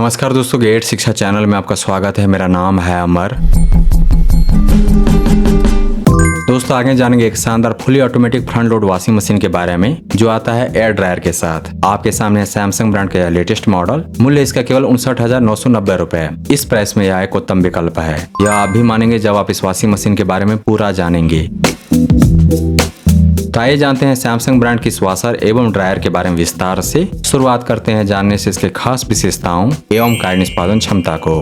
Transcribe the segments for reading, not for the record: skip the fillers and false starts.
नमस्कार दोस्तों, गेट शिक्षा चैनल में आपका स्वागत है। मेरा नाम है अमर। दोस्तों आगे जानेंगे एक शानदार fully automatic front load washing machine के बारे में जो आता है एयर ड्रायर के साथ। आपके सामने है सैमसंग ब्रांड का यह लेटेस्ट मॉडल। मूल्य इसका केवल 59,990 रुपए। इस प्राइस में यह एक उत्तम विकल्प है। यह आप भी मानेंगे जब आप इस वॉशिंग मशीन के बारे में पूरा जानेंगे। तो आइए जानते हैं सैमसंग ब्रांड की इस वॉशर एवं ड्रायर के बारे में विस्तार से। शुरुआत करते हैं जानने से इसके खास विशेषताओं एवं कार्य निष्पादन क्षमता को।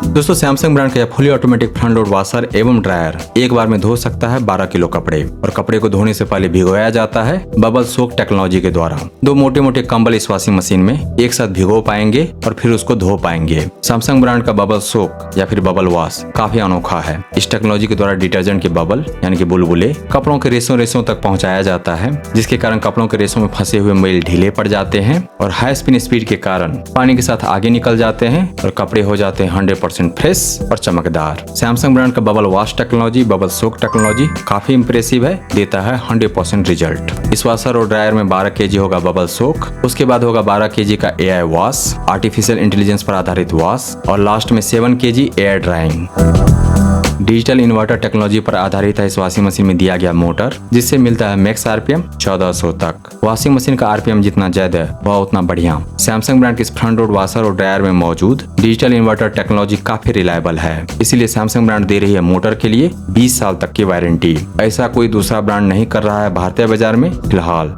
दोस्तों सैमसंग ब्रांड का यह fully automatic front load washer एवं ड्रायर एक बार में धो सकता है 12 किलो कपड़े, और कपड़े को धोने से पहले भिगोया जाता है बबल सोक टेक्नोलॉजी के द्वारा। 2 मोटे मोटे कंबल इस वॉशिंग मशीन में एक साथ भिगो पाएंगे और फिर उसको धो पाएंगे। सैमसंग ब्रांड का बबल सोक या फिर बबल वॉश काफी अनोखा है। इस टेक्नोलॉजी के द्वारा डिटर्जेंट के बबल यानी कि बुलबुले कपड़ों के रेशों तक पहुंचाया जाता है, जिसके कारण कपड़ों के रेशों में फंसे हुए मैल ढीले पड़ जाते हैं और हाई स्पिन स्पीड के कारण पानी के साथ आगे निकल जाते हैं और कपड़े हो जाते हैं 100% फ्रेश और चमकदार। सैमसंग ब्रांड का बबल वॉश टेक्नोलॉजी, बबल सोक टेक्नोलॉजी काफी इंप्रेसिव है, देता है 100% रिजल्ट। इस वॉशर और ड्रायर में 12 केजी होगा बबल सोक, उसके बाद होगा 12 केजी का एआई वॉश, आर्टिफिशियल इंटेलिजेंस पर आधारित वॉश, और लास्ट में 7 KG air drying. Digital inverter technology पर आधारित है इस वॉशिंग मशीन में दिया गया मोटर, जिससे मिलता है मैक्स आरपीएम 1400 तक। वॉशिंग मशीन का आरपीएम जितना ज्यादा है वह उतना बढ़िया। सैमसंग ब्रांड के इस फ्रंट लोड वॉशर और ड्रायर में मौजूद डिजिटल इन्वर्टर टेक्नोलॉजी काफी रिलायबल है, इसीलिए सैमसंग ब्रांड दे रही है मोटर के लिए 20 साल तक की वारंटी। ऐसा कोई दूसरा ब्रांड नहीं कर रहा है भारतीय बाजार में फिलहाल।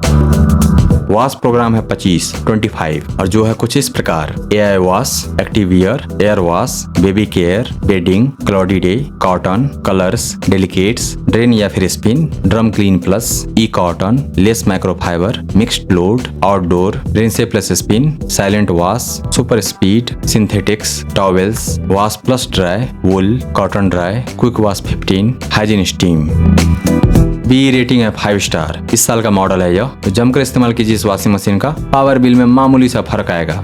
वॉश प्रोग्राम है 25 और जो है कुछ इस प्रकार: AI wash, active wear, air wash, baby care, bedding, cloudy day, cotton, colours, delicates, drain या फिर spin, drum clean plus, e cotton, less microfibre, mixed load, outdoor, rinse plus spin, silent wash, super speed, synthetics, towels, wash plus dry, wool, cotton dry, quick wash 15, hygiene steam. B rating है 5 star. इस साल का model है यह, तो जमकर इस्तेमाल कीजिए इस वॉशिंग मशीन का। पावर बिल में मामूली सा फर्क आएगा।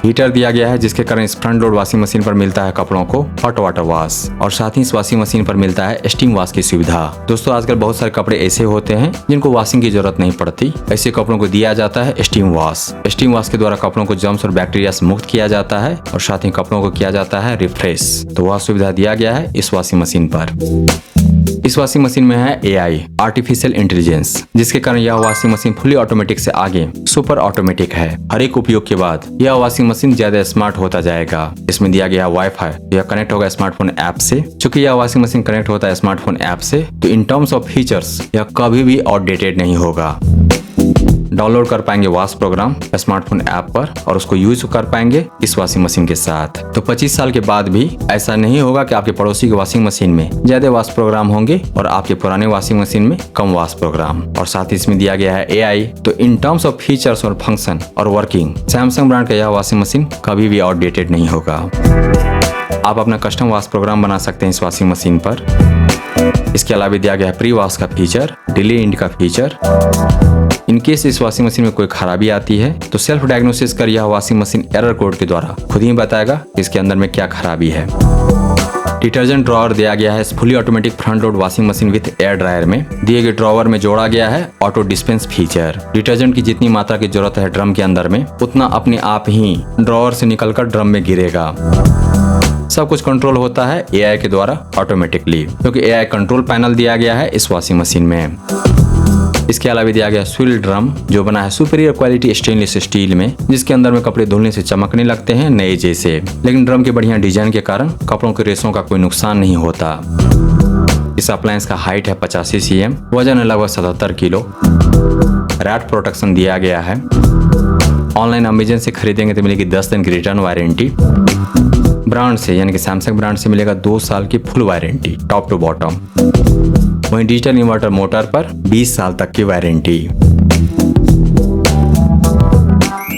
हीटर दिया गया है, जिसके कारण इस फ्रंट लोड वॉशिंग मशीन पर मिलता है कपड़ों को हॉट वाटर वॉश, और साथ ही इस वॉशिंग मशीन पर मिलता है स्टीम वॉश की सुविधा। दोस्तों आजकल बहुत सारे कपड़े ऐसे होते हैं जिनको वॉशिंग की जरूरत नहीं पड़ती, ऐसे कपड़ों को दिया जाता है स्टीम वॉश। स्टीम वॉश के द्वारा कपड़ों को जर्म्स और बैक्टीरिया से मुक्त किया जाता है और साथ ही कपड़ों को किया जाता है रिफ्रेश। तो वह सुविधा दिया गया है इस वॉशिंग मशीन पर। इस वॉशिंग मशीन में है एआई, आर्टिफिशियल इंटेलिजेंस, जिसके कारण यह वॉशिंग मशीन फुली ऑटोमेटिक से आगे सुपर ऑटोमेटिक है। हर एक उपयोग के बाद यह वॉशिंग मशीन ज्यादा स्मार्ट होता जाएगा। इसमें दिया गया वाईफाई, यह कनेक्ट होगा स्मार्टफोन ऐप से। चूंकि यह वॉशिंग मशीन कनेक्ट होता है स्मार्टफोन ऐप से, तो इन टर्म्स ऑफ फीचर्स यह कभी भी आउटडेटेड नहीं होगा। डाउनलोड कर पाएंगे वॉश प्रोग्राम स्मार्टफोन ऐप पर और उसको यूज कर पाएंगे इस वॉशिंग मशीन के साथ। तो 25 साल के बाद भी ऐसा नहीं होगा कि आपके पड़ोसी की वॉशिंग मशीन में ज्यादा वॉश प्रोग्राम होंगे और आपके पुराने वॉशिंग मशीन में कम वॉश प्रोग्राम। और साथ ही इसमें दिया गया है एआई। तो इन टर्म्स ऑफ फीचर्स और फंक्शन और वर्किंग, सैमसंग ब्रांड का यह वॉशिंग मशीन कभी भी आउटडेटेड नहीं होगा। आप अपना कस्टम वॉश प्रोग्राम बना सकते हैं इस वॉशिंग मशीन पर। इसके अलावा दिया गया है प्री वॉश का फीचर, डिले इंड का फीचर। इन केस इस वॉशिंग मशीन में कोई खराबी आती है तो सेल्फ डायग्नोसिस कर यह वॉशिंग मशीन एरर कोड के द्वारा खुद ही बताएगा इसके अंदर में क्या खराबी है। डिटर्जेंट ड्रॉवर दिया गया है इस fully automatic front load washing machine with air dryer में। दिए गए ड्रॉवर में जोड़ा गया है ऑटो डिस्पेंस फीचर। डिटर्जेंट की जितनी मात्रा की जरूरत है ड्रम के अंदर में, उतना अपने आप ही ड्रॉवर से निकलकर ड्रम में गिरेगा। सब कुछ कंट्रोल होता है एआई के द्वारा ऑटोमेटिकली, क्योंकि एआई कंट्रोल पैनल दिया गया है इस वॉशिंग मशीन में। इसके अलावा दिया गया स्विल ड्रम, जो बना है सुपीरियर क्वालिटी स्टेनलेस स्टील में, जिसके अंदर में कपड़े धुलने से चमकने लगते हैं नए जैसे। लेकिन ड्रम के बढ़िया डिजाइन के कारण कपड़ों के रेशों का कोई नुकसान नहीं होता। इस अप्लायंस का हाइट है 85 cm, वजन है लगभग 77 किलो। रैट प्रोटेक्शन दिया गया है। ऑनलाइन अमेजन से खरीदेंगे तो मिलेगी 10 दिन की रिटर्न वारंटी। ब्रांड से यानी कि सैमसंग ब्रांड से मिलेगा 2 साल की full warranty top to bottom. वहीं डिजिटल इन्वर्टर मोटर पर 20 साल तक की वारंटी।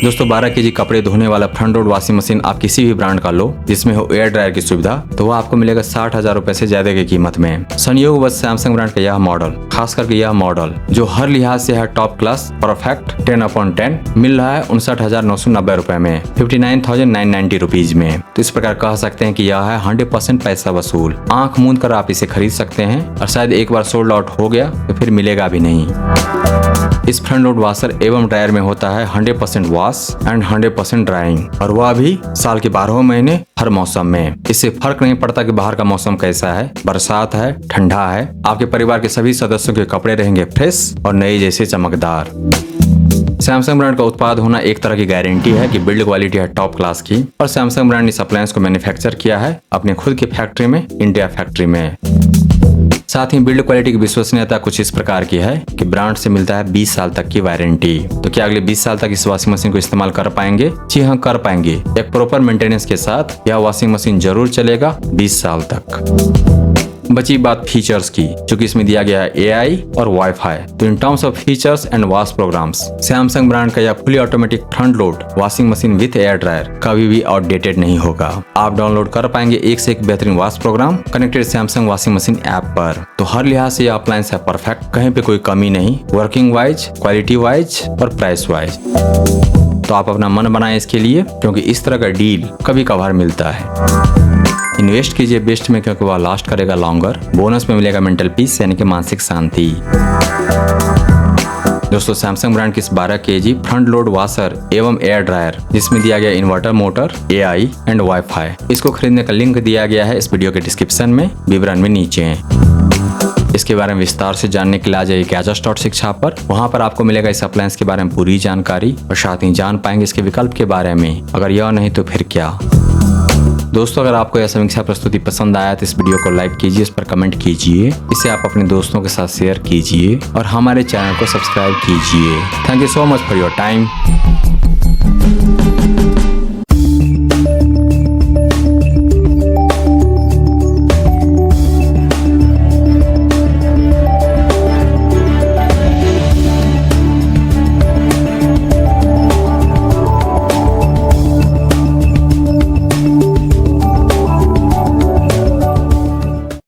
दोस्तों 12 केजी कपड़े धोने वाला फ्रंट लोड वॉशिंग मशीन आप किसी भी ब्रांड का लो जिसमें हो एयर ड्रायर की सुविधा, तो वो आपको मिलेगा 60,000 रुपए से ज्यादा की कीमत में। संयोगवश सैमसंग ब्रांड का यह मॉडल, खास करके यह मॉडल जो हर लिहाज से है टॉप क्लास परफेक्ट 10/10, मिल रहा है 59,990 रुपए में, 59,990 रुपीज में। तो इस प्रकार कह सकते हैं कि यह है 100% पैसा वसूल। आंख मूंद कर आप इसे खरीद सकते हैं और शायद एक बार सोल्ड आउट हो गया तो फिर मिलेगा भी नहीं। इस फ्रंट लोड वॉशर एवं ड्रायर में होता है 100% वॉश एंड 100% ड्राइंग, और वह भी साल के 12 महीने हर मौसम में। इससे फर्क नहीं पड़ता कि बाहर का मौसम कैसा है, बरसात है, ठंडा है, आपके परिवार के सभी सदस्यों के कपड़े रहेंगे फ्रेश और नए जैसे चमकदार। सैमसंग ब्रांड का उत्पाद होना एक तरह की गारंटी है कि बिल्ड क्वालिटी है टॉप क्लास की, और सैमसंग ब्रांड ने इस अप्लायंस को मैन्युफैक्चर किया है अपने खुद की फैक्ट्री में, इंडिया फैक्ट्री में। साथ ही बिल्ड क्वालिटी की विश्वसनीयता कुछ इस प्रकार की है कि ब्रांड से मिलता है 20 साल तक की वारंटी। तो क्या अगले 20 साल तक इस वॉशिंग मशीन को इस्तेमाल कर पाएंगे? जी हाँ, कर पाएंगे। एक प्रॉपर मेंटेनेंस के साथ यह वॉशिंग मशीन जरूर चलेगा 20 साल तक। बची बात फीचर्स की, क्योंकि इसमें दिया गया है AI और वाईफाई। तो in terms of features and wash programs, Samsung brand का यह fully automatic front load washing machine with air dryer कभी भी आउटडेटेड नहीं होगा। आप डाउनलोड कर पाएंगे एक से एक बेहतरीन wash program connected Samsung washing machine app पर। तो हर लिहाज से यह अप्लायंस है परफेक्ट, कहीं पे कोई कमी नहीं, वर्किंग वाइज, क्वालिटी वाइज और प्राइस वाइज। तो आप अपना मन बनाएं इसके लिए, क्योंकि इस तरह का डील कभी कभार मिलता है। इन्वेस्ट कीजिए बेस्ट में, क्योंकि वह लास्ट करेगा लॉन्गर। बोनस में मिलेगा मेंटल पीस यानी कि मानसिक शांति। दोस्तों, सैमसंग ब्रांड की इस 12 kg फ्रंट लोड वॉशर एवं एयर ड्रायर जिसमें दिया गया inverter motor, AI and wifi, इसको खरीदने का लिंक दिया गया है इस वीडियो के डिस्क्रिप्शन में, विवरण में नीचे। इसके बारे में विस्तार से जानने के लिए आ जाइए Gadgets.शिक्षा पर। वहां पर आपको मिलेगा इस अप्लायंस के बारे में पूरी जानकारी, और साथ ही जान पाएंगे इसके विकल्प के बारे में। अगर यह नहीं तो फिर क्या। दोस्तों, अगर आपको यह समीक्षा प्रस्तुति पसंद आया तो इस वीडियो को लाइक कीजिए, इस पर कमेंट कीजिए, इसे आप अपने दोस्तों के साथ शेयर कीजिए और हमारे चैनल को सब्सक्राइब कीजिए। Thank you so much for your time.